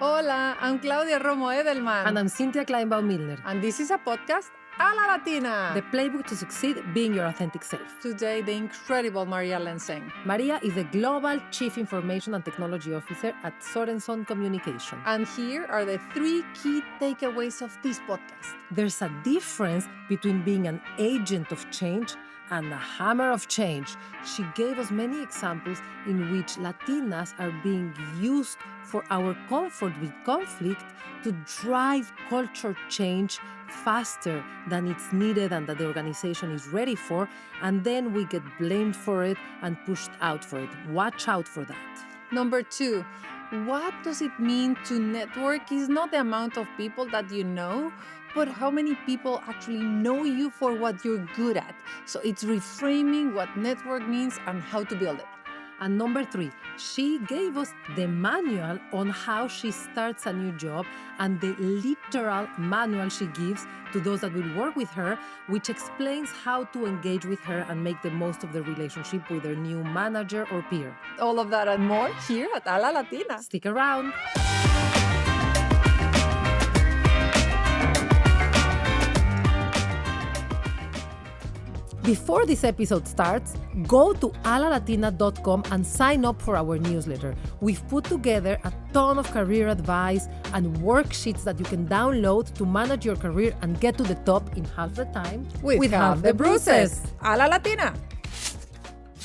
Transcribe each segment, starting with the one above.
Hola, I'm Claudia Romo Edelman. And I'm Cynthia Kleinbaum Milner. And this is a podcast, A La Latina. The playbook to succeed being your authentic self. Today, the incredible María Lensing. María is the Global Chief Information and Technology Officer at Sorenson Communication. And here are the 3 key takeaways of this podcast. There's a difference between being an agent of change and a hammer of change. She gave us many examples in which Latinas are being used for our comfort with conflict to drive culture change faster than it's needed and that the organization is ready for, and then we get blamed for it and pushed out for it. Watch out for that. Number 2, what does it mean to network is not the amount of people that you know, but how many people actually know you for what you're good at. So it's reframing what network means and how to build it. And number 3, she gave us the manual on how she starts a new job and the literal manual she gives to those that will work with her, which explains how to engage with her and make the most of the relationship with their new manager or peer. All of that and more here at A La Latina. Stick around. Before this episode starts, go to alalatina.com and sign up for our newsletter. We've put together a ton of career advice and worksheets that you can download to manage your career and get to the top in half the time with half the bruises. A La Latina.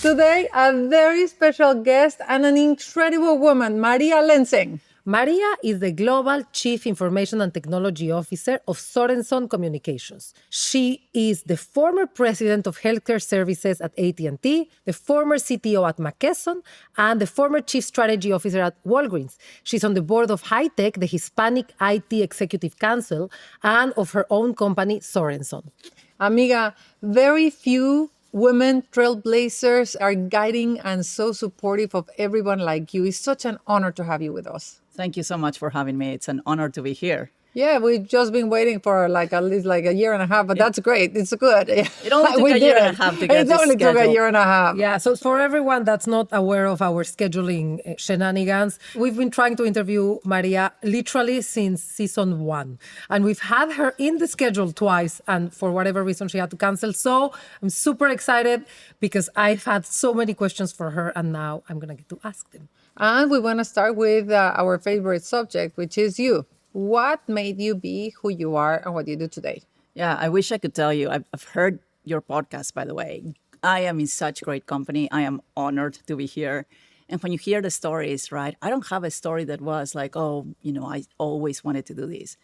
Today, a very special guest and an incredible woman, María Lensing. María is the Global Chief Information and Technology Officer of Sorenson Communications. She is the former president of healthcare services at AT&T, the former CTO at McKesson, and the former Chief Strategy Officer at Walgreens. She's on the board of High-Tech, the Hispanic IT Executive Council, and of her own company, Sorenson. Amiga, very few women trailblazers are guiding and so supportive of everyone like you. It's such an honor to have you with us. Thank you so much for having me. It's an honor to be here. Yeah, we've just been waiting for at least a year and a half, but that's great. It's good. It only took a year and a half to get this schedule. It only took a year and a half. Yeah, so for everyone that's not aware of our scheduling shenanigans, we've been trying to interview María literally since season 1. And we've had her in the schedule twice, and for whatever reason, she had to cancel. So I'm super excited because I've had so many questions for her, and now I'm going to get to ask them. And we want to start with our favorite subject, which is you. What made you be who you are and what you do today? Yeah, I wish I could tell you. I've heard your podcast, by the way. I am in such great company. I am honored to be here. And when you hear the stories, right, I don't have a story that was like, I always wanted to do this.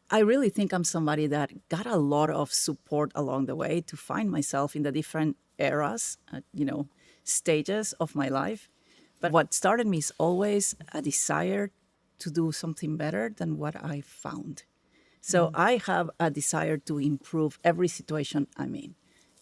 I really think I'm somebody that got a lot of support along the way to find myself in the different eras, stages of my life. But what started me is always a desire to do something better than what I found. So I have a desire to improve every situation I'm in.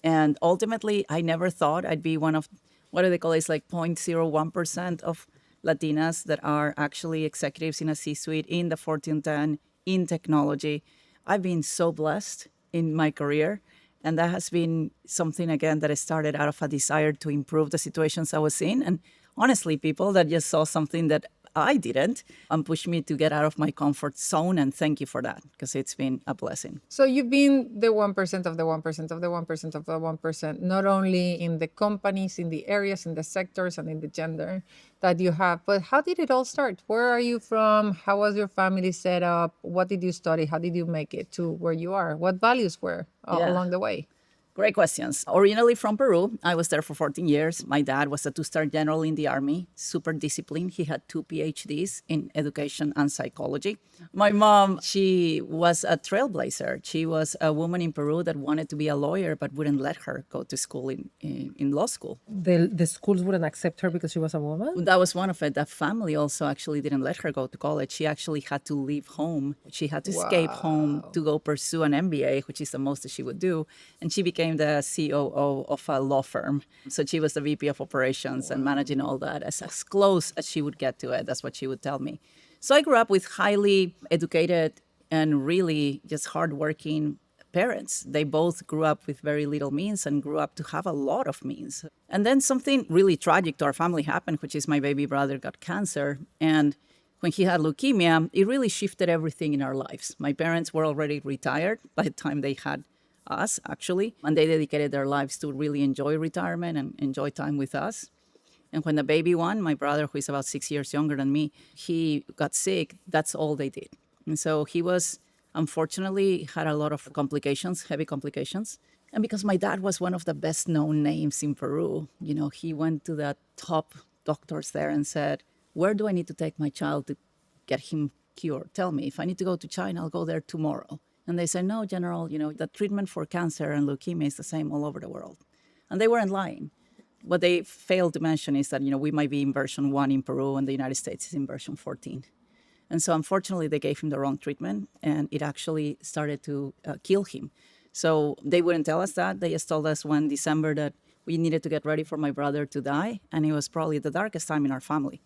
And ultimately, I never thought I'd be one of, what do they call it? It's like 0.01% of Latinas that are actually executives in a C-suite, in the Fortune 10, in technology. I've been so blessed in my career. And that has been something, again, that I started out of a desire to improve the situations I was in. And honestly, people that just saw something that I didn't and pushed me to get out of my comfort zone. And thank you for that, because it's been a blessing. So you've been the 1% of the 1% of the 1% of the 1%, not only in the companies, in the areas, in the sectors, and in the gender that you have. But how did it all start? Where are you from? How was your family set up? What did you study? How did you make it to where you are? What values were along the way? Great questions. Originally from Peru, I was there for 14 years. My dad was a 2-star general in the Army, super disciplined. He had 2 PhDs in education and psychology. My mom, she was a trailblazer. She was a woman in Peru that wanted to be a lawyer, but wouldn't let her go to school in law school. The schools wouldn't accept her because she was a woman? That was one of it. The family also actually didn't let her go to college. She actually had to leave home. She had to escape home to go pursue an MBA, which is the most that she would do. And she became the COO of a law firm. So she was the VP of operations and managing all that as close as she would get to it. That's what she would tell me. So I grew up with highly educated and really just hardworking parents. They both grew up with very little means and grew up to have a lot of means. And then something really tragic to our family happened, which is my baby brother got cancer. And When he had leukemia, it really shifted everything in our lives. My parents were already retired by the time they had us, actually, and they dedicated their lives to really enjoy retirement and enjoy time with us. And when the baby one, my brother, who is about 6 years younger than me, he got sick, that's all they did. And so he was, unfortunately, had a lot of complications, heavy complications. And because my dad was one of the best known names in Peru, he went to the top doctors there and said, where do I need to take my child to get him cured? Tell me, if I need to go to China, I'll go there tomorrow. And they said, no, General, the treatment for cancer and leukemia is the same all over the world. And they weren't lying. What they failed to mention is that, we might be in version 1 in Peru and the United States is in version 14. And so unfortunately, they gave him the wrong treatment and it actually started to kill him. So they wouldn't tell us that. They just told us one December that we needed to get ready for my brother to die. And it was probably the darkest time in our family.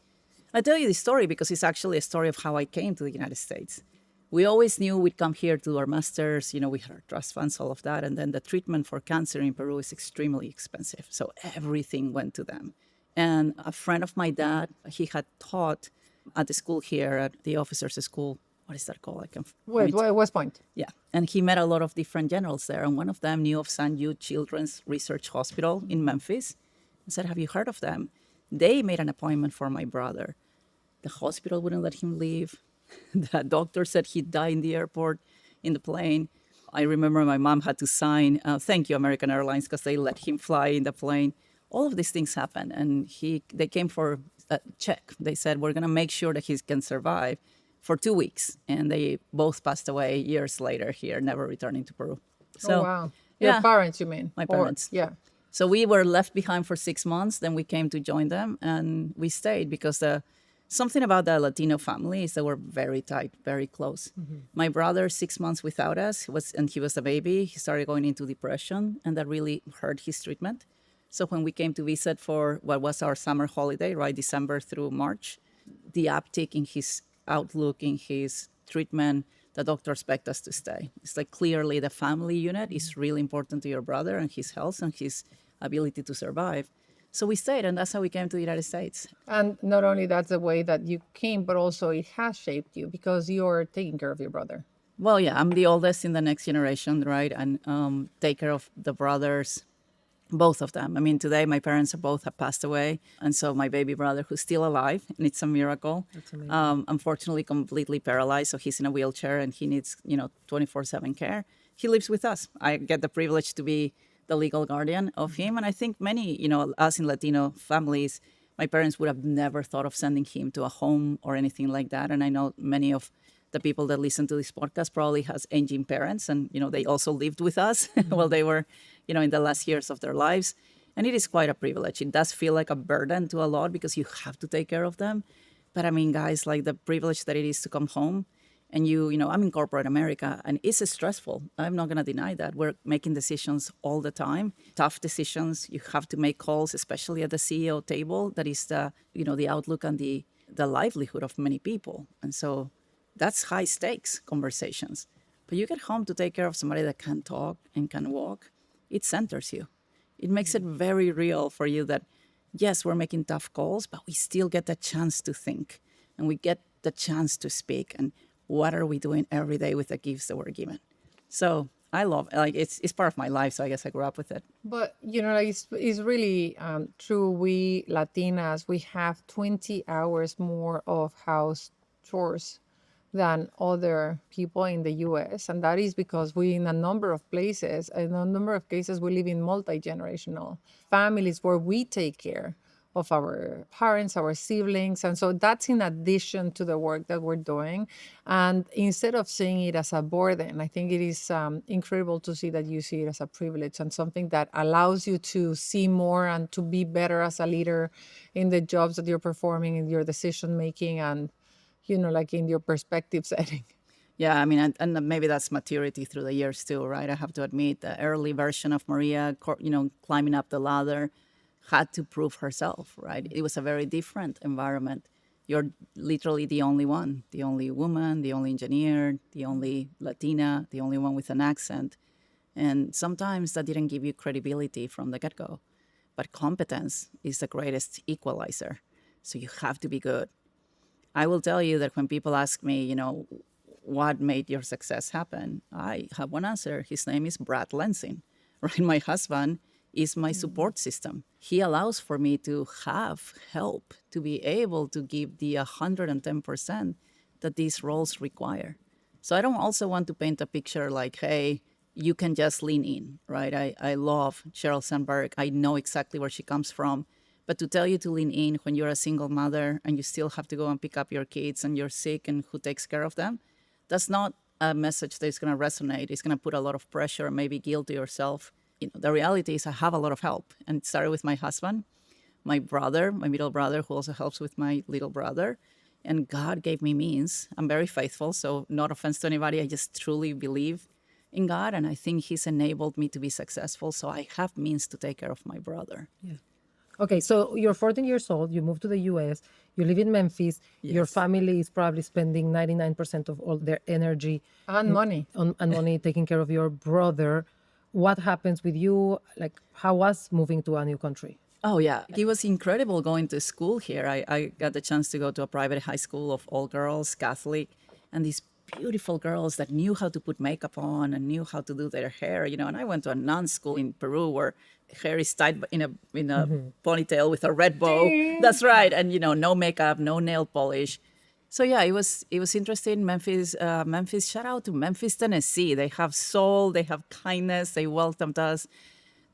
I tell you this story because it's actually a story of how I came to the United States. We always knew we'd come here to do our masters, we had our trust funds, all of that. And then the treatment for cancer in Peru is extremely expensive. So everything went to them. And a friend of my dad, he had taught at the school here, at the officers' school. What is that called? West Point. Yeah. And he met a lot of different generals there. And one of them knew of St. Jude Children's Research Hospital in Memphis. I said, have you heard of them? They made an appointment for my brother. The hospital wouldn't let him leave. The doctor said he'd die in the airport, in the plane. I remember my mom had to sign, thank you, American Airlines, because they let him fly in the plane. All of these things happened. And they came for a check. They said, we're going to make sure that he can survive for 2 weeks. And they both passed away years later here, never returning to Peru. So, oh, wow. Your parents, you mean? My parents. Yeah. So we were left behind for 6 months. Then we came to join them and we stayed because something about the Latino family is that we're very tight, very close. Mm-hmm. My brother, 6 months without us, he was a baby. He started going into depression and that really hurt his treatment. So when we came to visit for what was our summer holiday, right, December through March, the uptick in his outlook, in his treatment, the doctors begged us to stay. It's like clearly the family unit is really important to your brother and his health and his ability to survive. So we stayed, and that's how we came to the United States. And not only that's the way that you came, but also it has shaped you because you're taking care of your brother. Well, yeah, I'm the oldest in the next generation, right? And take care of the brothers, both of them. I mean, today my parents both have passed away. And so my baby brother, who's still alive, and it's a miracle, That's amazing. Unfortunately completely paralyzed. So he's in a wheelchair and he needs, 24/7 care. He lives with us. I get the privilege to be the legal guardian of him. And I think many, us in Latino families, my parents would have never thought of sending him to a home or anything like that. And I know many of the people that listen to this podcast probably has aging parents and, they also lived with us while they were, in the last years of their lives. And it is quite a privilege. It does feel like a burden to a lot because you have to take care of them. But I mean, guys, like the privilege that it is to come home and I'm in corporate America and it's stressful. I'm not going to deny that. We're making decisions all the time, tough decisions. You have to make calls, especially at the CEO table. That is the outlook and the livelihood of many people. And so that's high stakes conversations. But you get home to take care of somebody that can talk and can walk. It centers you. It makes it very real for you that, yes, we're making tough calls, but we still get the chance to think and we get the chance to speak. And what are we doing every day with the gifts that we're given? So I love it's part of my life. So I guess I grew up with it. But, it's really true. We Latinas, we have 20 hours more of house chores than other people in the US. And that is because we, in a number of places, in a number of cases, we live in multi-generational families where we take care of our parents, our siblings. And so that's in addition to the work that we're doing. And instead of seeing it as a burden, I think it is incredible to see that you see it as a privilege and something that allows you to see more and to be better as a leader in the jobs that you're performing, in your decision making, and like in your perspective setting. Yeah, I mean, and maybe that's maturity through the years too, right? I have to admit, the early version of Maria, climbing up the ladder, had to prove herself, right? It was a very different environment. You're literally the only one, the only woman, the only engineer, the only Latina, the only one with an accent. And sometimes that didn't give you credibility from the get-go. But competence is the greatest equalizer. So you have to be good. I will tell you that when people ask me, what made your success happen, I have one answer. His name is Brad Lansing, right? My husband is my support system. He allows for me to have help, to be able to give the 110% that these roles require. So I don't also want to paint a picture like, hey, you can just lean in, right? I love Sheryl Sandberg. I know exactly where she comes from. But to tell you to lean in when you're a single mother and you still have to go and pick up your kids and you're sick and who takes care of them, that's not a message that is going to resonate. It's going to put a lot of pressure, maybe guilt to yourself. The reality is I have a lot of help. And it started with my husband, my brother, my middle brother, who also helps with my little brother. And God gave me means. I'm very faithful, so not offense to anybody. I just truly believe in God, and I think He's enabled me to be successful. So I have means to take care of my brother. Yeah. Okay, so you're 14 years old, you moved to the US, you live in Memphis, your Yes. family is probably spending 99% of all their energy And money. and money taking care of your brother. What happens with you? Like, how was moving to a new country? Oh, yeah. It was incredible going to school here. I got the chance to go to a private high school of all girls, Catholic, and these beautiful girls that knew how to put makeup on and knew how to do their hair, And I went to a non-school in Peru where hair is tied in a ponytail with a red bow. That's right. And, no makeup, no nail polish. So yeah, it was interesting. Memphis. Shout out to Memphis, Tennessee. They have soul, they have kindness. They welcomed us.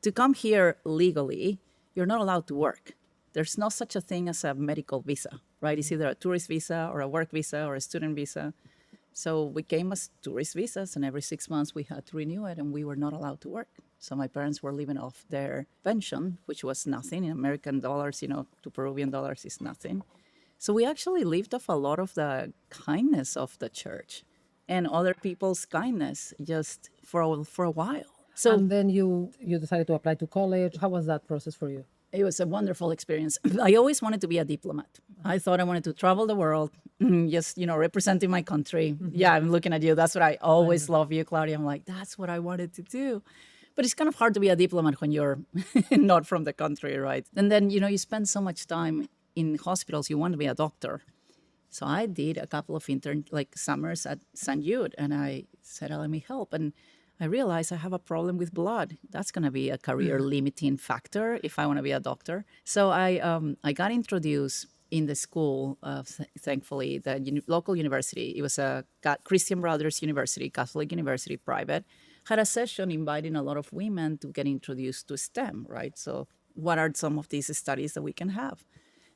To come here legally, you're not allowed to work. There's no such a thing as a medical visa, right? It's either a tourist visa or a work visa or a student visa. So we came as tourist visas, and every 6 months we had to renew it, and we were not allowed to work. So my parents were living off their pension, which was nothing in American dollars, to Peruvian dollars is nothing. So we actually lived off a lot of the kindness of the church and other people's kindness just for a while. So And then you decided to apply to college. How was that process for you? it was a wonderful experience. I always wanted to be a diplomat. I thought I wanted to travel the world, just, representing my country. Yeah, I'm looking at you. That's what I always love you, Claudia. I'm like, that's what I wanted to do. But it's kind of hard to be a diplomat when you're not from the country, right? And then, you spend so much time in hospitals, you want to be a doctor. So I did a couple of summers at St. Jude, and I said, let me help. And I realized I have a problem with blood. That's going to be a career limiting factor if I want to be a doctor. So I got introduced in the school, thankfully, the local university. It was a Christian Brothers University, Catholic university, private, had a session inviting a lot of women to get introduced to STEM, right? So what are some of these studies that we can have?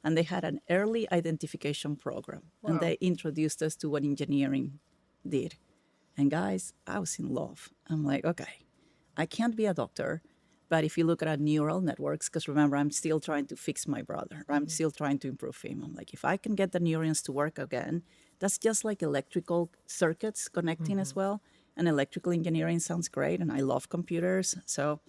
And they had an early identification program. Wow. And they introduced us to what engineering did. And guys, I was in love. I'm like, okay, I can't be a doctor, but if you look at our neural networks, because remember, I'm still trying to fix my brother. I'm still trying to improve him. I'm like, if I can get the neurons to work again, that's just like electrical circuits connecting as well. And electrical engineering sounds great, and I love computers. So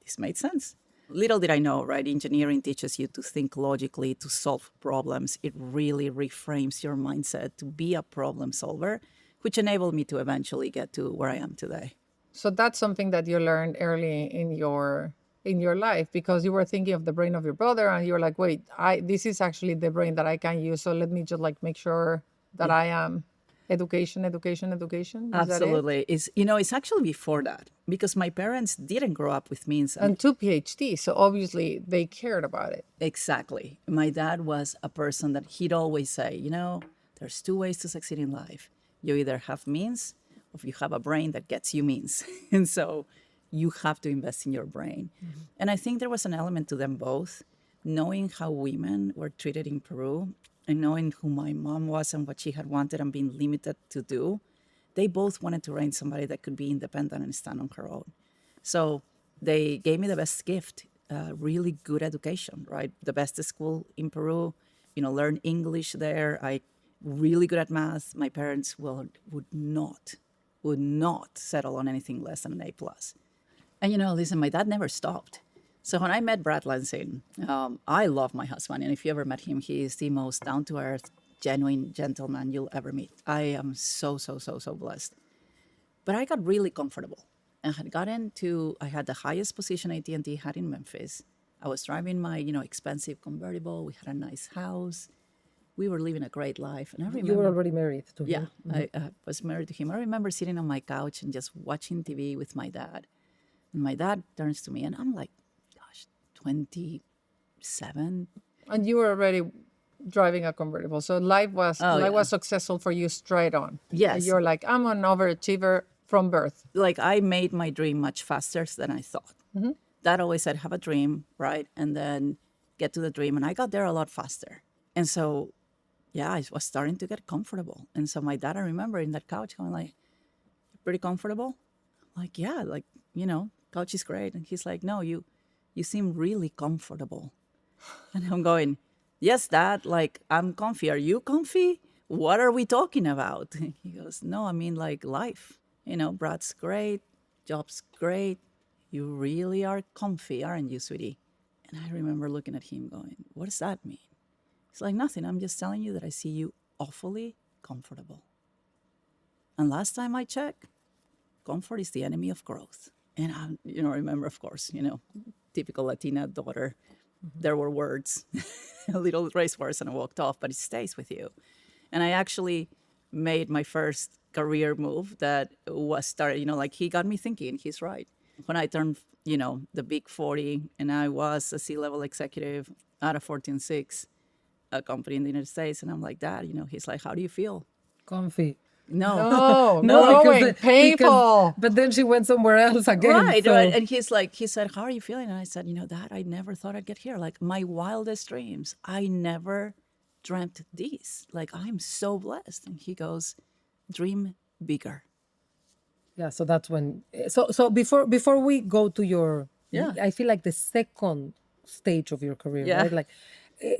this made sense. Little did I know, right? Engineering teaches you to think logically, to solve problems. It really reframes your mindset to be a problem solver, which enabled me to eventually get to where I am today. So that's something that you learned early in your life, because you were thinking of the brain of your brother and you were like, wait, this is actually the brain that I can use. So let me just make sure that I am education. Is Absolutely. It's actually before that, because my parents didn't grow up with means. And 2 PhDs, so obviously they cared about it. Exactly. My dad was a person that he'd always say, there's two ways to succeed in life. You either have means or you have a brain that gets you means. And so you have to invest in your brain. Mm-hmm. And I think there was an element to them both, knowing how women were treated in Peru and knowing who my mom was and what she had wanted and being limited to do. They both wanted to raise somebody that could be independent and stand on her own. So they gave me the best gift, really good education, right? The best school in Peru, learn English there. I really good at math. My parents would not settle on anything less than an A+. And, listen, my dad never stopped. So when I met Brad Lansing, I love my husband. And if you ever met him, he is the most down-to-earth, genuine gentleman you'll ever meet. I am so blessed. But I got really comfortable. And I had the highest position AT&T had in Memphis. I was driving my, expensive convertible. We had a nice house. we were living a great life. And I You were remember, already married to yeah, him. Mm-hmm. I was married to him. I remember sitting on my couch and just watching TV with my dad. And my dad turns to me and I'm like, gosh, 27. And you were already driving a convertible. So Oh, life yeah. was successful for you straight on. Yes. You're like, I'm an overachiever from birth. Like I made my dream much faster than I thought. Dad always said, have a dream, right? And then get to the dream. And I got there a lot faster. And so, yeah, I was starting to get comfortable. And so my dad, I remember in that couch going like, pretty comfortable? Like, yeah, like, couch is great. And he's like, no, you seem really comfortable. And I'm going, yes, Dad, like I'm comfy. Are you comfy? What are we talking about? He goes, no, I mean like life. Brad's great, job's great. You really are comfy, aren't you, sweetie? And I remember looking at him going, what does that mean? He's like, nothing. I'm just telling you that I see you awfully comfortable. And last time I checked, comfort is the enemy of growth. And I, remember, of course, typical Latina daughter, there were words, a little race words, and I walked off, but it stays with you. And I actually made my first career move that was started, like he got me thinking, he's right. When I turned, the big 40, and I was a C-level executive at a 14.6 a company in the United States, and I'm like, Dad, he's like, how do you feel? Comfy. No. No, No, growing, painful. but then she went somewhere else again. Right, so- right. And he said, how are you feeling? And I said, Dad, I never thought I'd get here. Like my wildest dreams, I never dreamt this. Like I'm so blessed. And he goes, dream bigger. Yeah, so that's when. So before we go to your, Yeah. I feel like the second stage of your career, Yeah. right? Like,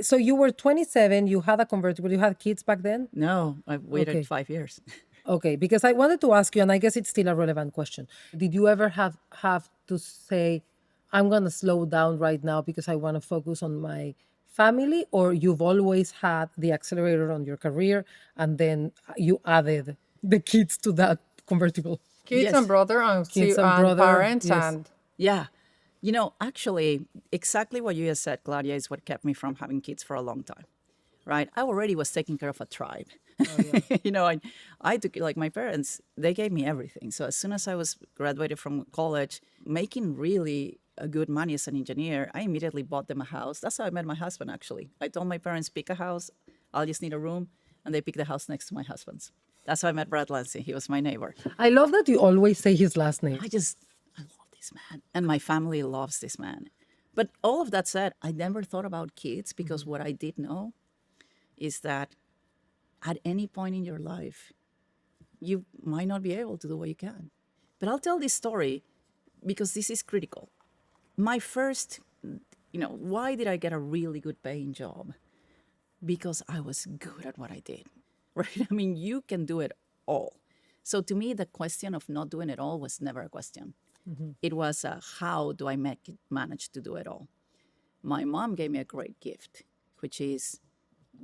so you were 27, you had a convertible, you had kids back then. No, I waited Okay. 5 years. Okay, because I wanted to ask you, and I guess it's still a relevant question. Did you ever have to say, I'm gonna slow down right now because I want to focus on my family, or you've always had the accelerator on your career, and then you added the kids to that convertible? Kids Yes. and brother and, Kids and and brother, parents yes. and Yeah. Actually, exactly what you just said, Claudia, is what kept me from having kids for a long time, right? I already was taking care of a tribe. I took, like my parents, they gave me everything. So as soon as I was graduated from college, making really a good money as an engineer, I immediately bought them a house. That's how I met my husband, actually. I told my parents, pick a house, I'll just need a room. And they picked the house next to my husband's. That's how I met Brad Lansing. He was my neighbor. I love that you always say his last name. I love this man. And my family loves this man. But all of that said, I never thought about kids because what I did know is that at any point in your life, you might not be able to do what you can. But I'll tell this story because this is critical. My first, why did I get a really good paying job? Because I was good at what I did, right? I mean, you can do it all. So to me, the question of not doing it all was never a question. It was how do I manage to do it all? My mom gave me a great gift, which is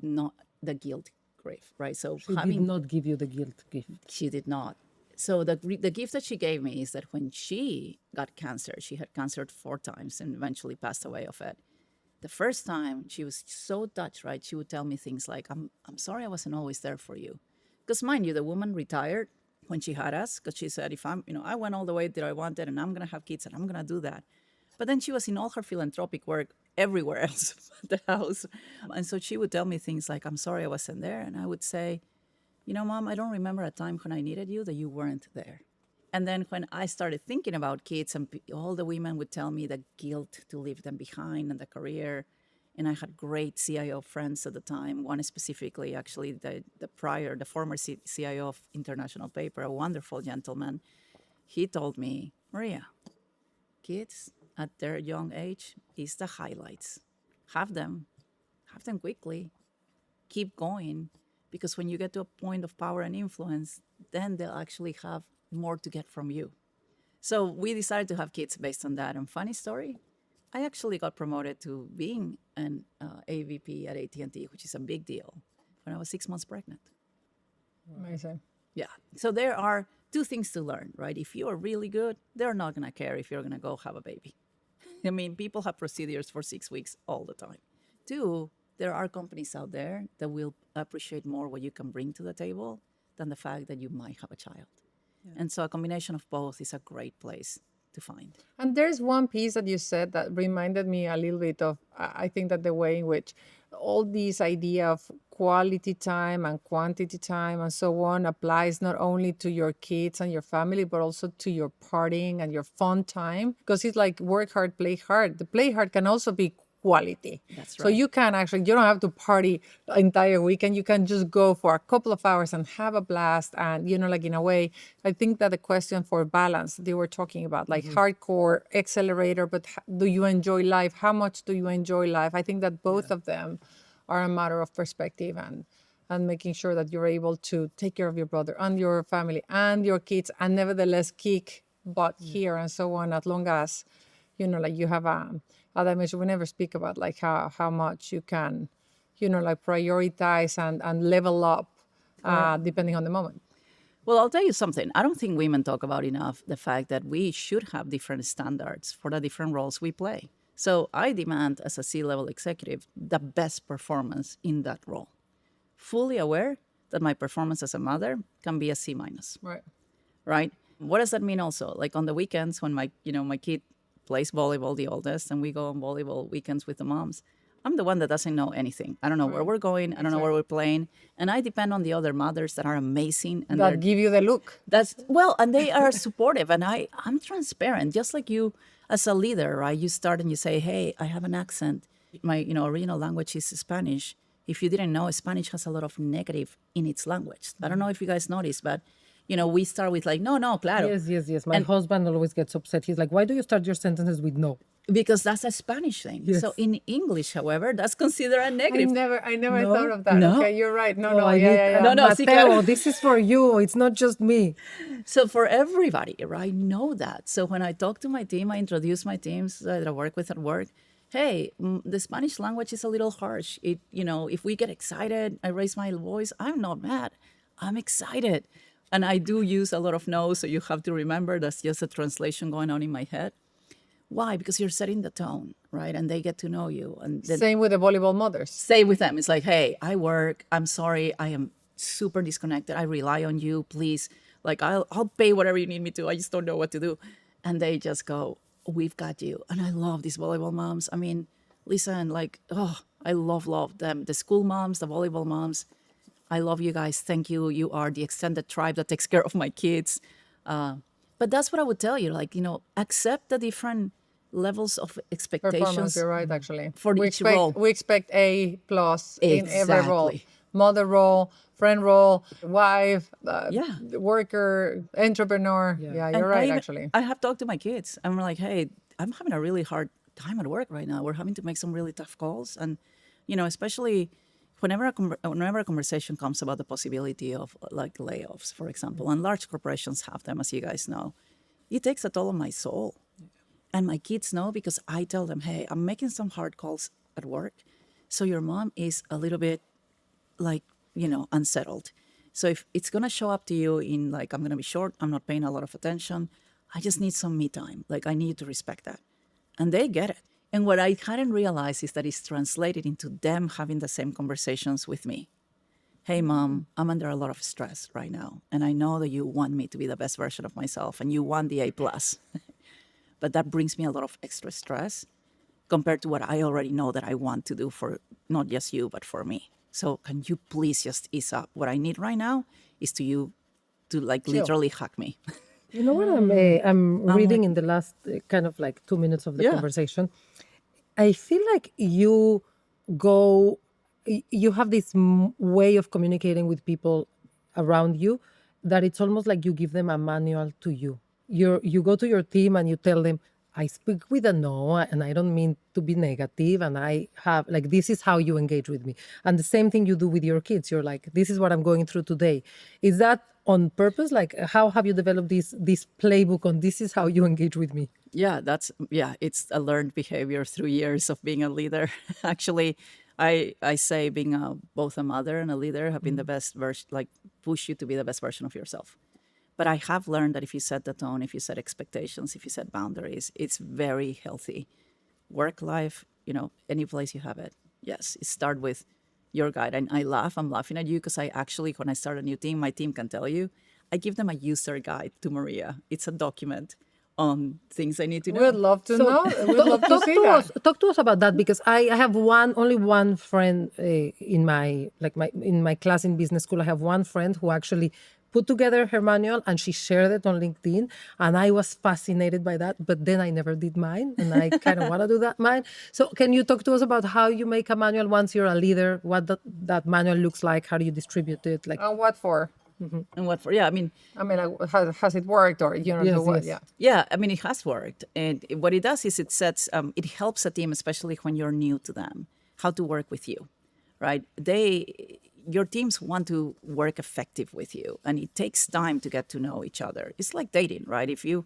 not the guilt gift, right? So She did not give you the guilt gift. she did not. So the gift that she gave me is that when she got cancer, she had cancer 4 times and eventually passed away of it. The first time she was so touched, right? She would tell me things like, I'm sorry I wasn't always there for you. Because mind you, the woman retired when she had us because she said, if I went all the way that I wanted and I'm going to have kids and I'm going to do that. But then she was in all her philanthropic work everywhere else at the house. And so she would tell me things like, I'm sorry I wasn't there. And I would say, Mom, I don't remember a time when I needed you that you weren't there. And then when I started thinking about kids, and all the women would tell me the guilt to leave them behind and the career. And I had great CIO friends at the time. One specifically, actually, the former CIO of International Paper, a wonderful gentleman. He told me, Maria, kids at their young age is the highlights. Have them quickly. Keep going. Because when you get to a point of power and influence, then they'll actually have more to get from you. So we decided to have kids based on that. And funny story, I actually got promoted to being an AVP at AT&T, which is a big deal, when I was 6 months pregnant. amazing. Yeah. So there are 2 things to learn, right? If you are really good, they're not going to care if you're going to go have a baby. I mean, people have procedures for 6 weeks all the time. 2, there are companies out there that will appreciate more what you can bring to the table than the fact that you might have a child. And so a combination of both is a great place to find. And there's one piece that you said that reminded me a little bit of, I think that the way in which all these idea of quality time and quantity time and so on applies not only to your kids and your family, but also to your partying and your fun time. Because it's like work hard, play hard. The play hard can also be quality. That's So right. you can actually, you don't have to party the entire weekend. You can just go for a couple of hours and have a blast. And, like in a way, I think that the question for balance they were talking about, like hardcore accelerator, but do you enjoy life? How much do you enjoy life? I think that both of them are a matter of perspective and making sure that you're able to take care of your brother and your family and your kids and nevertheless kick butt here and so on, as long as like you have a dimension. We never speak about like how much you can, like prioritize and level up depending on the moment. Well, I'll tell you something. I don't think women talk about enough the fact that we should have different standards for the different roles we play. So I demand, as a C-level executive, the best performance in that role. Fully aware that my performance as a mother can be a C minus, Right. right? What does that mean also? Like on the weekends when my kid plays volleyball, the oldest, and we go on volleyball weekends with the moms, I'm the one that doesn't know anything. I don't know where we're going. I don't know where we're playing. And I depend on the other mothers that are amazing. And That give you the look. and they are supportive. And I'm transparent, just like you as a leader, right? You start and you say, hey, I have an accent. My, original language is Spanish. If you didn't know, Spanish has a lot of negative in its language. I don't know if you guys noticed, but, we start with like, no, claro. Yes. My husband always gets upset. He's like, why do you start your sentences with no? Because that's a Spanish thing. Yes. So in English, however, that's considered a I negative. never No? thought of that. No. Okay, you're right. No, I yeah. need, No, sí, Mateo, claro. this is for you. It's not just me. So for everybody, right, know that. So when I talk to my team, I introduce my teams that I work with at work. Hey, the Spanish language is a little harsh. If we get excited, I raise my voice. I'm not mad. I'm excited. And I do use a lot of no's, so you have to remember that's just a translation going on in my head. Why? Because you're setting the tone, right? And they get to know you. And then Same with the volleyball mothers. stay with them. It's like, hey, I work. I'm sorry. I am super disconnected. I rely on you. Please, like, I'll pay whatever you need me to. I just don't know what to do. And they just go, we've got you. And I love these volleyball moms. I mean, listen, like, I love them. The school moms, the volleyball moms. I love you guys. Thank you. You are the extended tribe that takes care of my kids. But that's what I would tell you. Like, accept the different levels of expectations. Performance, you're right, actually. For we each expect, role. We expect A plus in every role. Exactly. Mother role, friend role, wife, Yeah. worker, entrepreneur. Yeah, you're right, actually. I have talked to my kids. I'm like, hey, I'm having a really hard time at work right now. We're having to make some really tough calls. And, especially whenever a conversation comes about the possibility of like layoffs, for example, and large corporations have them, as you guys know, it takes a toll on my soul. And my kids know because I tell them, hey, I'm making some hard calls at work. So your mom is a little bit like, unsettled. So if it's going to show up to you in like, I'm going to be short, I'm not paying a lot of attention. I just need some me time. Like I need you to respect that. And they get it. And what I hadn't realized is that it's translated into them having the same conversations with me. Hey, mom, I'm under a lot of stress right now. And I know that you want me to be the best version of myself and you want the A+. But that brings me a lot of extra stress compared to what I already know that I want to do for not just you, but for me. So can you please just ease up? What I need right now is to like Chill. literally hug me. You know what I'm reading in the last kind of like 2 minutes of the Yeah. conversation? I feel like you have this way of communicating with people around you that it's almost like you give them a manual to you. You go to your team and you tell them, I speak with a no, and I don't mean to be negative, and I have like this is how you engage with me. And the same thing you do with your kids. You're like, this is what I'm going through today. Is that on purpose? Like, how have you developed this playbook on this is how you engage with me? Yeah, it's a learned behavior through years of being a leader. Actually, I say being both a mother and a leader have been the best version, like push you to be the best version of yourself. But I have learned that if you set the tone, if you set expectations, if you set boundaries, it's very healthy. Work life, any place you have it. Yes, it starts with your guide. And I laugh. I'm laughing at you because I actually, when I start a new team, my team can tell you, I give them a user guide to Maria. It's a document on things they need to We'd know. love to So know. We'd love to see that. talk to us about that, because I have only one friend in my class in business school. I have one friend who actually put together her manual and she shared it on LinkedIn, and I was fascinated by that. But then I never did mine, and I kind of want to do that mine. So can you talk to us about how you make a manual once you're a leader? What that manual looks like? How do you distribute it? Like, And what for? And what for? Yeah, I mean, Like, has it worked, or yes, to what? yes. Yeah. yeah, I mean, it has worked. And what it does is it sets, it helps a team, especially when you're new to them, how to work with you, right? Your teams want to work effective with you, and it takes time to get to know each other. It's like dating, right? If you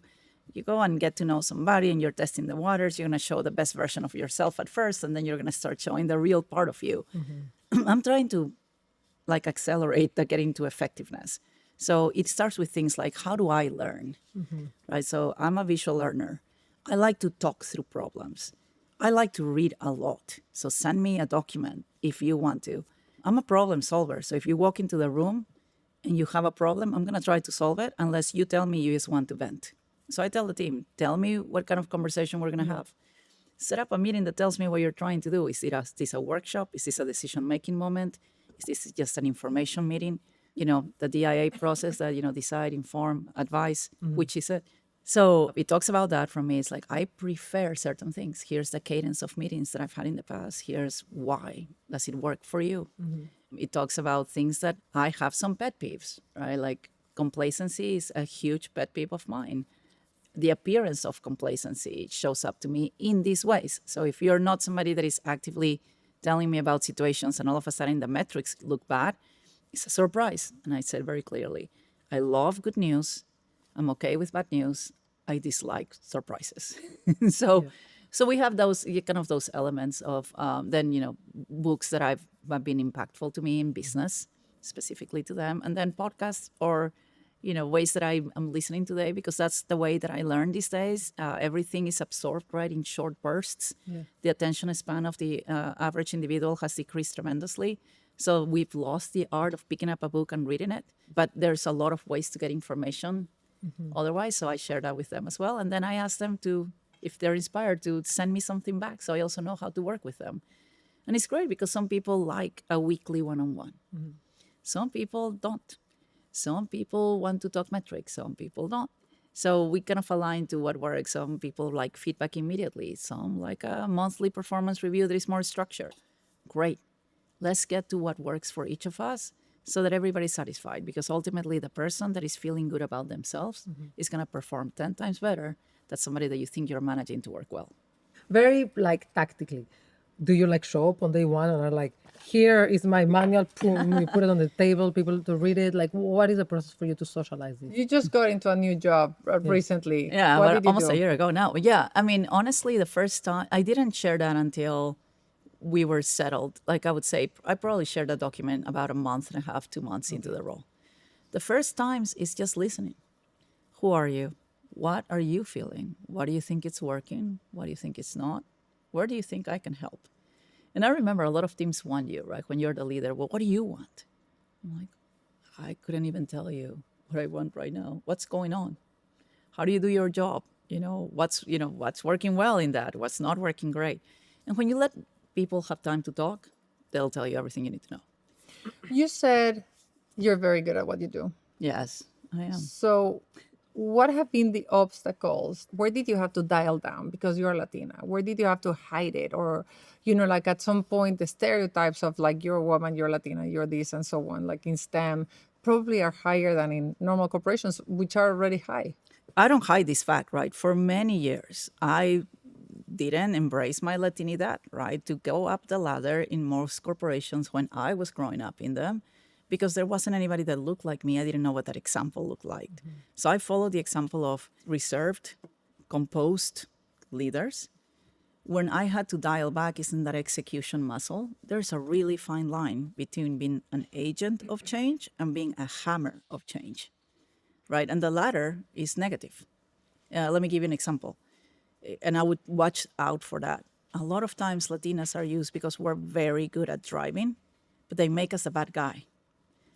go and get to know somebody and you're testing the waters, you're going to show the best version of yourself at first, and then you're going to start showing the real part of you. I'm trying to like accelerate the getting to effectiveness. So it starts with things like, how do I learn? Right? So I'm a visual learner. I like to talk through problems. I like to read a lot. So send me a document if you want to. I'm a problem solver. So if you walk into the room and you have a problem, I'm going to try to solve it unless you tell me you just want to vent. So I tell the team, tell me what kind of conversation we're going to have. Set up a meeting that tells me what you're trying to do. Is this a workshop? Is this a decision-making moment? Is this just an information meeting? The DIA process that, decide, inform, advise, which is it? So it talks about that. For me, it's like, I prefer certain things. Here's the cadence of meetings that I've had in the past. Here's why. Does it work for you? It talks about things that I have some pet peeves, right? Like complacency is a huge pet peeve of mine. The appearance of complacency shows up to me in these ways. So if you're not somebody that is actively telling me about situations and all of a sudden the metrics look bad, it's a surprise. And I said very clearly, I love good news. I'm okay with bad news. I dislike surprises. So we have those those elements of then books that have been impactful to me in business, specifically to them, and then podcasts or ways that I'm listening today, because that's the way that I learn these days. Everything is absorbed right in short bursts. The attention span of the average individual has decreased tremendously. So we've lost the art of picking up a book and reading it. But there's a lot of ways to get information otherwise. So I share that with them as well. And then I ask them to, if they're inspired, to send me something back. So I also know how to work with them. And it's great because some people like a weekly one-on-one. Some people don't. Some people want to talk metrics, some people don't. So we kind of align to what works. Some people like feedback immediately. Some like a monthly performance review that is more structured. Great. Let's get to what works for each of us so that everybody's satisfied, because ultimately the person that is feeling good about themselves is going to perform 10 times better than somebody that you think you're managing to work well. Very tactically. Do you show up on day one and are like, here is my manual, boom, you put it on the table, people to read it? Like, what is the process for you to socialize this? You just got into a new job recently. Yeah, What but did you almost do? a year ago now. Yeah, I mean, honestly, the first time, I didn't share that until we were settled. Like I would say, I probably shared that document about a month and a half, 2 months into the role. The first times is just listening. Who are you? What are you feeling? What do you think it's working? What do you think it's not? Where do you think I can help? And I remember a lot of teams want you, right? When you're the leader, well, what do you want? I'm like, I couldn't even tell you what I want right now. What's going on? How do you do your job? What's working well in that? What's not working great? And when you let people have time to talk, they'll tell you everything you need to know. You said you're very good at what you do. Yes, I am. So, what have been the obstacles? Where did you have to dial down because you're Latina? Where did you have to hide it? Or, at some point, the stereotypes of you're a woman, you're Latina, you're this, and so on, like in STEM, probably are higher than in normal corporations, which are already high. I don't hide this fact, right? For many years, I didn't embrace my Latinidad, right? To go up the ladder in most corporations when I was growing up in them, because there wasn't anybody that looked like me. I didn't know what that example looked like. So I followed the example of reserved, composed leaders. When I had to dial back is in that execution muscle. There's a really fine line between being an agent of change and being a hammer of change, right? And the latter is negative. Let me give you an example. And I would watch out for that. a lot of times Latinas are used because we're very good at driving, but they make us a bad guy.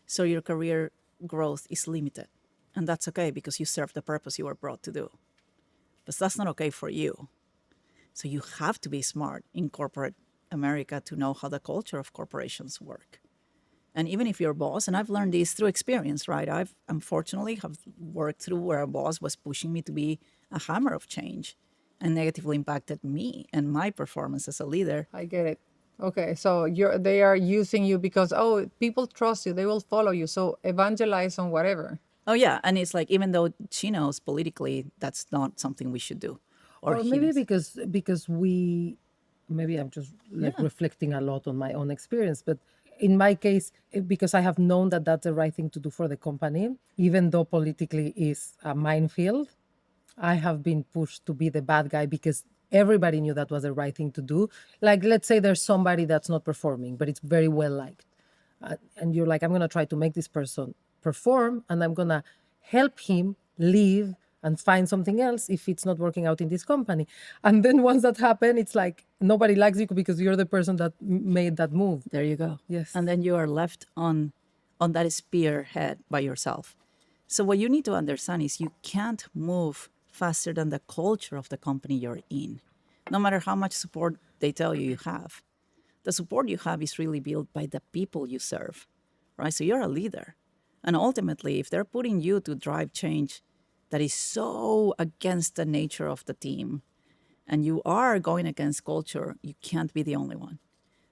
So your career growth is limited. And that's okay because you serve the purpose you were brought to do. But that's not okay for you. So you have to be smart in corporate America to know how the culture of corporations work. And even if your boss, and I've learned this through experience, right? I've unfortunately have worked through where a boss was pushing me to be a hammer of change and negatively impacted me and my performance as a leader. I get it. Okay, so they are using you because, oh, people trust you, they will follow you. So evangelize on whatever. Oh yeah, and it's like even though she knows politically that's not something we should do, or Or he maybe knows. because we, maybe I'm just like Yeah. reflecting a lot on my own experience, but in my case, because I have known that that's the right thing to do for the company, even though politically is a minefield, I have been pushed to be the bad guy because everybody knew that was the right thing to do. Like, let's say there's somebody that's not performing, but it's very well liked. And you're like, I'm going to try to make this person perform and I'm going to help him leave and find something else if it's not working out in this company. And then once that happened, it's like nobody likes you because you're the person that made that move. There you go. Yes. And then you are left on that spearhead by yourself. So what you need to understand is you can't move faster than the culture of the company you're in, no matter how much support they tell you you have. The support you have is really built by the people you serve, right? So you're a leader. And ultimately, if they're putting you to drive change that is so against the nature of the team, and you are going against culture, you can't be the only one.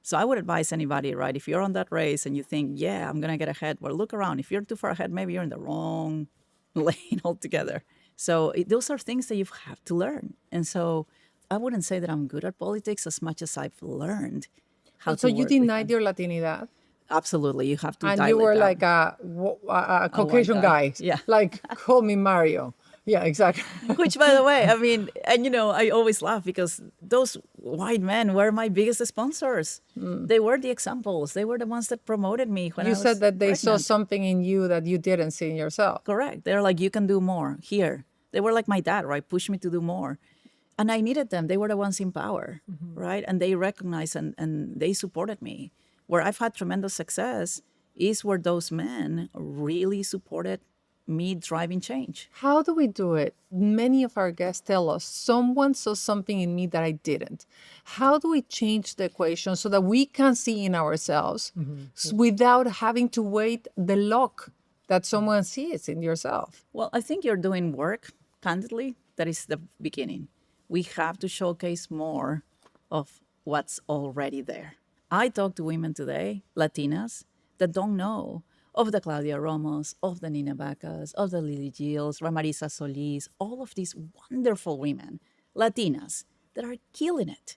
So I would advise anybody, right? If you're on that race and you think, yeah, I'm going to get ahead, well, look around. If you're too far ahead, maybe you're in the wrong lane altogether. So those are things that you have to learn. And so I wouldn't say that I'm good at politics as much as I've learned how So to you work with denied them. your Latinidad Absolutely. You have to and you dial it were down. like a A white Caucasian guy. Yeah. Like, call me Mario. Yeah, exactly. Which, by the way, I mean, and I always laugh because those white men were my biggest sponsors. They were the examples. They were the ones that promoted me when You I said was that they saw pregnant. something in you that you didn't see in yourself. Correct. They're like, you can do more here. They were like my dad, right? Push me to do more. And I needed them. They were the ones in power, right? And they recognized and they supported me. Where I've had tremendous success is where those men really supported me driving change. How do we do it? Many of our guests tell us someone saw something in me that I didn't. How do we change the equation so that we can see in ourselves without having to wait the luck that someone sees in yourself? Well, I think you're doing work, candidly. That is the beginning. We have to showcase more of what's already there. I talk to women today, Latinas, that don't know of the Claudia Romos, of the Nina Vacas, of the Lily Gills, Ramarisa Solis, all of these wonderful women, Latinas, that are killing it.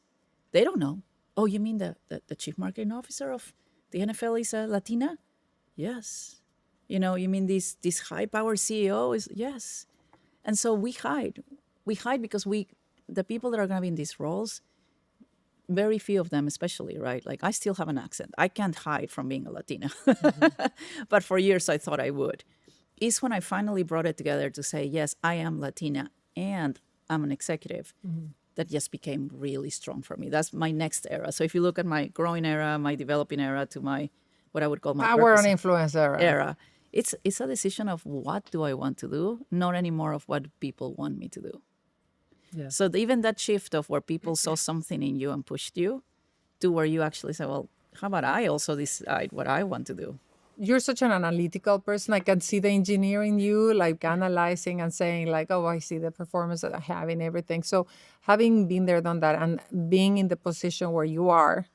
They don't know. Oh, you mean the chief marketing officer of the NFL is a Latina? Yes. You mean this high power CEO is yes. And so we hide. We hide because the people that are gonna be in these roles, very few of them especially, right? Like I still have an accent. I can't hide from being a Latina. But for years I thought I would. Is when I finally brought it together to say, yes, I am Latina and I'm an executive. That just became really strong for me. That's my next era. So if you look at my growing era, my developing era to my what I would call my Power purpose and influence era, it's a decision of what do I want to do, not anymore of what people want me to do. Yeah. So even that shift of where people saw something in you and pushed you to where you actually say, well, how about I also decide what I want to do? You're such an analytical person. I can see the engineer in you, like analyzing and saying, like, oh, I see the performance that I have in everything. So having been there, done that, and being in the position where you are,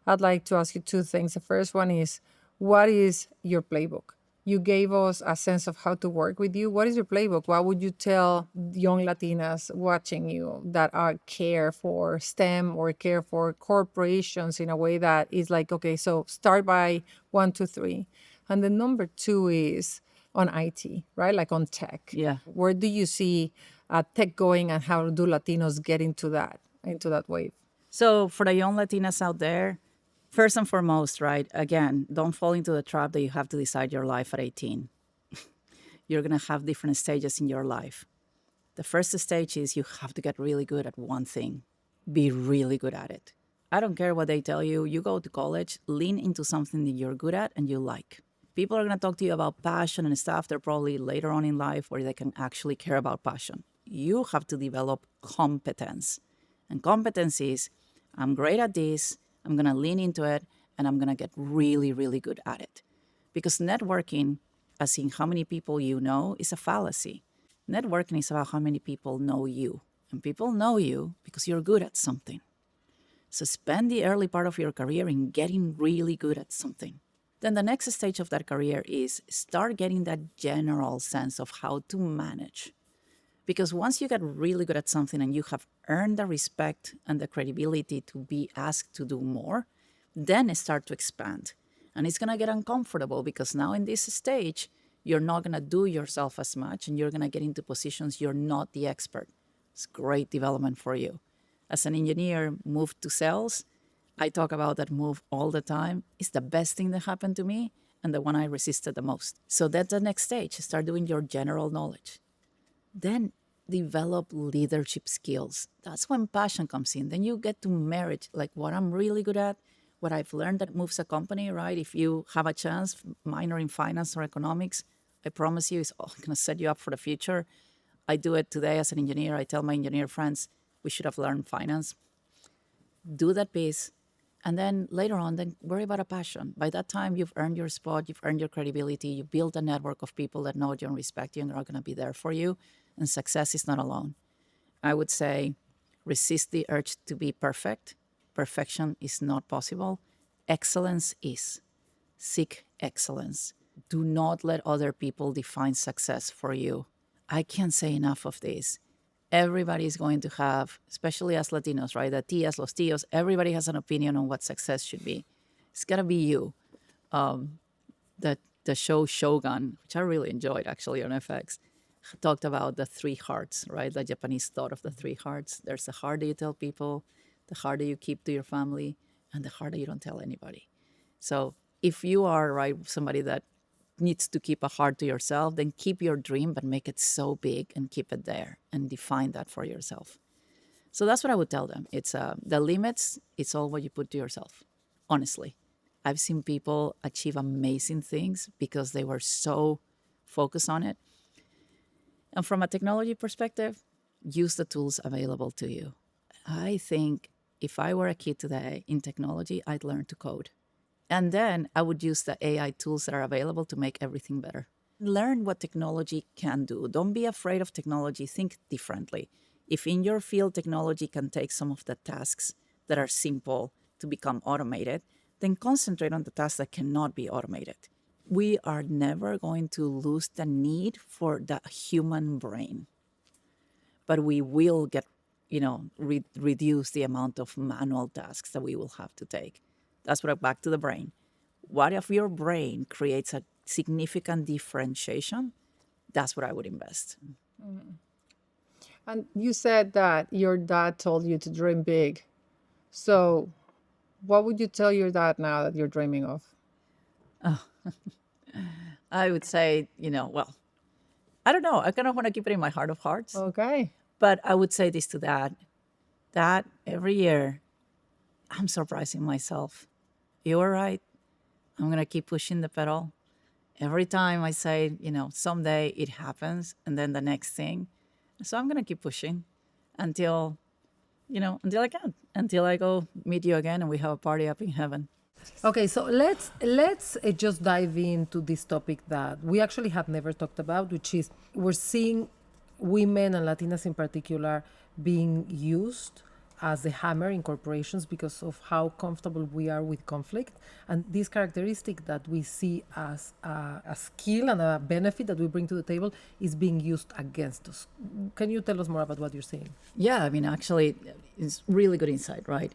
I'd like to ask you two things. The first one is, what is your playbook? You gave us a sense of how to work with you. What is your playbook? What would you tell young Latinas watching you that are care for STEM or care for corporations in a way that is like, okay, so start by 1, 2, 3. And the number 2 is on IT, right? Like on tech. Yeah. Where do you see tech going and how do Latinos get into that wave? So for the young Latinas out there, first and foremost, right, again, don't fall into the trap that you have to decide your life at 18. You're going to have different stages in your life. The first stage is you have to get really good at one thing. Be really good at it. I don't care what they tell you. You go to college, lean into something that you're good at and you like. People are going to talk to you about passion and stuff. They're probably later on in life where they can actually care about passion. You have to develop competence. And competence is I'm great at this, I'm going to lean into it, and I'm going to get really, really good at it. Because networking, as in how many people you know, is a fallacy. Networking is about how many people know you. And people know you because you're good at something. So spend the early part of your career in getting really good at something. Then the next stage of that career is start getting that general sense of how to manage. Because once you get really good at something and you have earned the respect and the credibility to be asked to do more, then start to expand. And it's going to get uncomfortable because now in this stage, you're not going to do yourself as much and you're going to get into positions you're not the expert. It's great development for you. As an engineer, move to sales. I talk about that move all the time. It's the best thing that happened to me and the one I resisted the most. So that's the next stage. Start doing your general knowledge. Then develop leadership skills. That's when passion comes in. Then you get to marriage, like what I'm really good at, what I've learned that moves a company, right? If you have a chance, minor in finance or economics, I promise you it's all going to set you up for the future. I do it today as an engineer. I tell my engineer friends, we should have learned finance. Do that piece. And then later on, then worry about a passion. By that time, you've earned your spot, you've earned your credibility, you build a network of people that know you and respect you and are going to be there for you. And success is not alone. I would say resist the urge to be perfect. Perfection is not possible. Excellence is. Seek excellence. Do not let other people define success for you. I can't say enough of this. Everybody is going to have, especially as Latinos, right? The tias, los tios, everybody has an opinion on what success should be. It's got to be you. The show Shogun, which I really enjoyed actually on FX, talked about the three hearts, right? The Japanese thought of the three hearts. There's the heart that you tell people, the heart that you keep to your family, and the heart that you don't tell anybody. So if you are, right, somebody that needs to keep a heart to yourself, then keep your dream, but make it so big and keep it there and define that for yourself. So that's what I would tell them. It's the limits, it's all what you put to yourself, honestly. I've seen people achieve amazing things because they were so focused on it. And from a technology perspective, use the tools available to you. I think if I were a kid today in technology, I'd learn to code. And then I would use the AI tools that are available to make everything better. Learn what technology can do. Don't be afraid of technology. Think differently. If in your field technology can take some of the tasks that are simple to become automated, then concentrate on the tasks that cannot be automated. We are never going to lose the need for the human brain, but we will get, reduce the amount of manual tasks that we will have to take. That's what back to the brain. What if your brain creates a significant differentiation? That's what I would invest. And you said that your dad told you to dream big. So, what would you tell your dad now that you're dreaming of? I would say, well, I don't know. I kind of want to keep it in my heart of hearts. Okay. But I would say this to Dad. Dad, every year, I'm surprising myself. You're right. I'm going to keep pushing the pedal. Every time I say, someday it happens, and then the next thing. So I'm going to keep pushing until, until I can, until I go meet you again and we have a party up in heaven. Okay, so let's just dive into this topic that we actually have never talked about, which is we're seeing women and Latinas in particular being used as the hammer in corporations because of how comfortable we are with conflict, and this characteristic that we see as a skill and a benefit that we bring to the table is being used against us. Can you tell us more about what you're seeing? Yeah, I mean, actually, it's really good insight, right?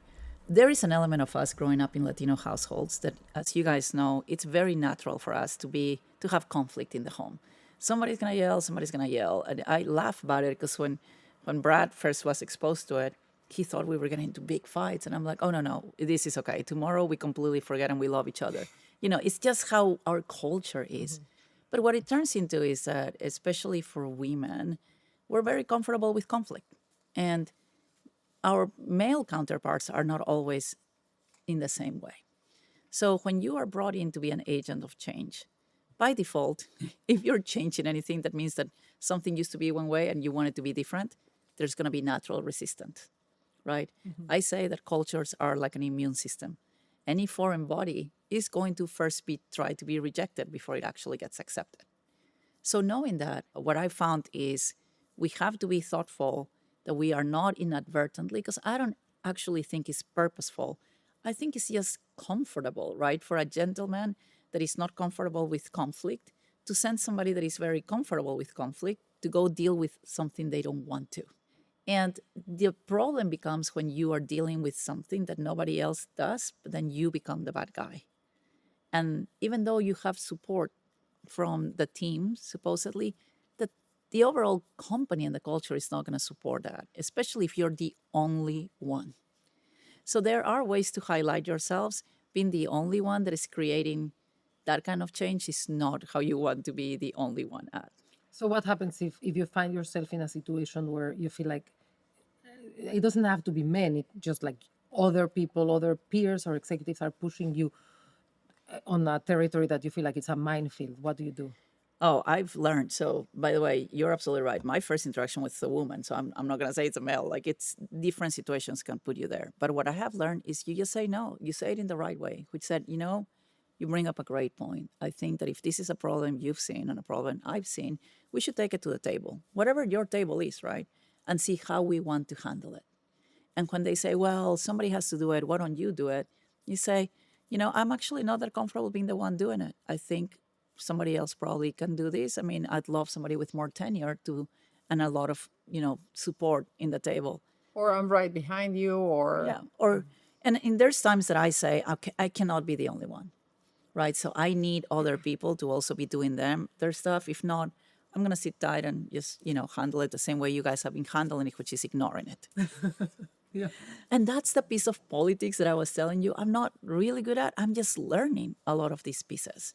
There is an element of us growing up in Latino households that, as you guys know, it's very natural for us to have conflict in the home. Somebody's gonna yell, somebody's gonna yell. And I laugh about it because when Brad first was exposed to it, he thought we were getting into big fights. And I'm like, oh, no, this is okay. Tomorrow we completely forget and we love each other. It's just how our culture is. Mm-hmm. But what it turns into is that, especially for women, we're very comfortable with conflict. And our male counterparts are not always in the same way. So when you are brought in to be an agent of change, by default, if you're changing anything, that means that something used to be one way and you want it to be different, there's going to be natural resistance, right? I say that cultures are like an immune system. Any foreign body is going to first be try to be rejected before it actually gets accepted. So knowing that, what I found is we have to be thoughtful that we are not inadvertently, because I don't actually think it's purposeful. I think it's just comfortable, right? For a gentleman that is not comfortable with conflict to send somebody that is very comfortable with conflict to go deal with something they don't want to. And the problem becomes when you are dealing with something that nobody else does, but then you become the bad guy. And even though you have support from the team, supposedly, the overall company and the culture is not going to support that, especially if you're the only one. So there are ways to highlight yourselves. Being the only one that is creating that kind of change is not how you want to be the only one at. So what happens if you find yourself in a situation where you feel like it doesn't have to be men, it just like other people, other peers or executives are pushing you on a territory that you feel like it's a minefield? What do you do? Oh, I've learned. So, by the way, you're absolutely right. My first interaction with a woman, so I'm not going to say it's a male. Like, it's different situations can put you there. But what I have learned is you just say no. You say it in the right way, which said, you bring up a great point. I think that if this is a problem you've seen and a problem I've seen, we should take it to the table, whatever your table is, right? And see how we want to handle it. And when they say, well, somebody has to do it, why don't you do it? You say, I'm actually not that comfortable being the one doing it. I think somebody else probably can do this. I mean, I'd love somebody with more tenure and a lot of, support in the table. Or I'm right behind you, or Yeah. And there's times that I say, okay, I cannot be the only one, right? So I need other people to also be doing their stuff. If not, I'm going to sit tight and just, handle it the same way you guys have been handling it, which is ignoring it. Yeah. And that's the piece of politics that I was telling you I'm not really good at. I'm just learning a lot of these pieces.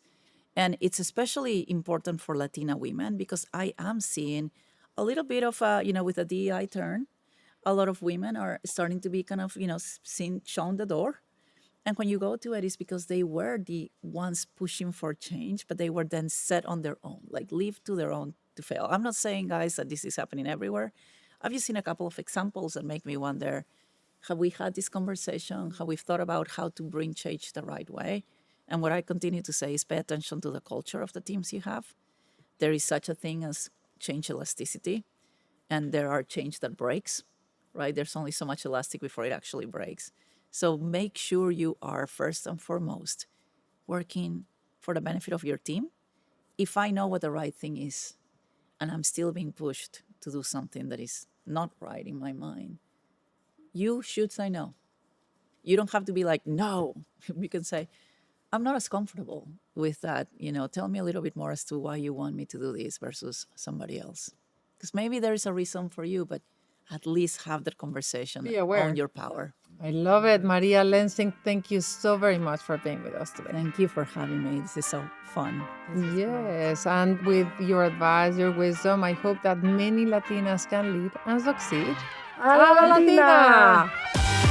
And it's especially important for Latina women because I am seeing a little bit of, with a DEI turn, a lot of women are starting to be kind of, shown the door. And when you go to it, it's because they were the ones pushing for change, but they were then set on their own, like leave to their own to fail. I'm not saying, guys, that this is happening everywhere. I've just seen a couple of examples that make me wonder, have we had this conversation? Have we thought about how to bring change the right way? And what I continue to say is pay attention to the culture of the teams you have. There is such a thing as change elasticity, and there are change that breaks, right? There's only so much elastic before it actually breaks. So make sure you are first and foremost working for the benefit of your team. If I know what the right thing is, and I'm still being pushed to do something that is not right in my mind, you should say no. You don't have to be like, no. You can say, I'm not as comfortable with that. Tell me a little bit more as to why you want me to do this versus somebody else. Because maybe there is a reason for you, but at least have that conversation be aware. on your power. I love it. Maria Lensing, thank you so very much for being with us today. Thank you for having me. This is so fun. Yes, and with your advice, your wisdom, I hope that many Latinas can lead and succeed. A la Latina!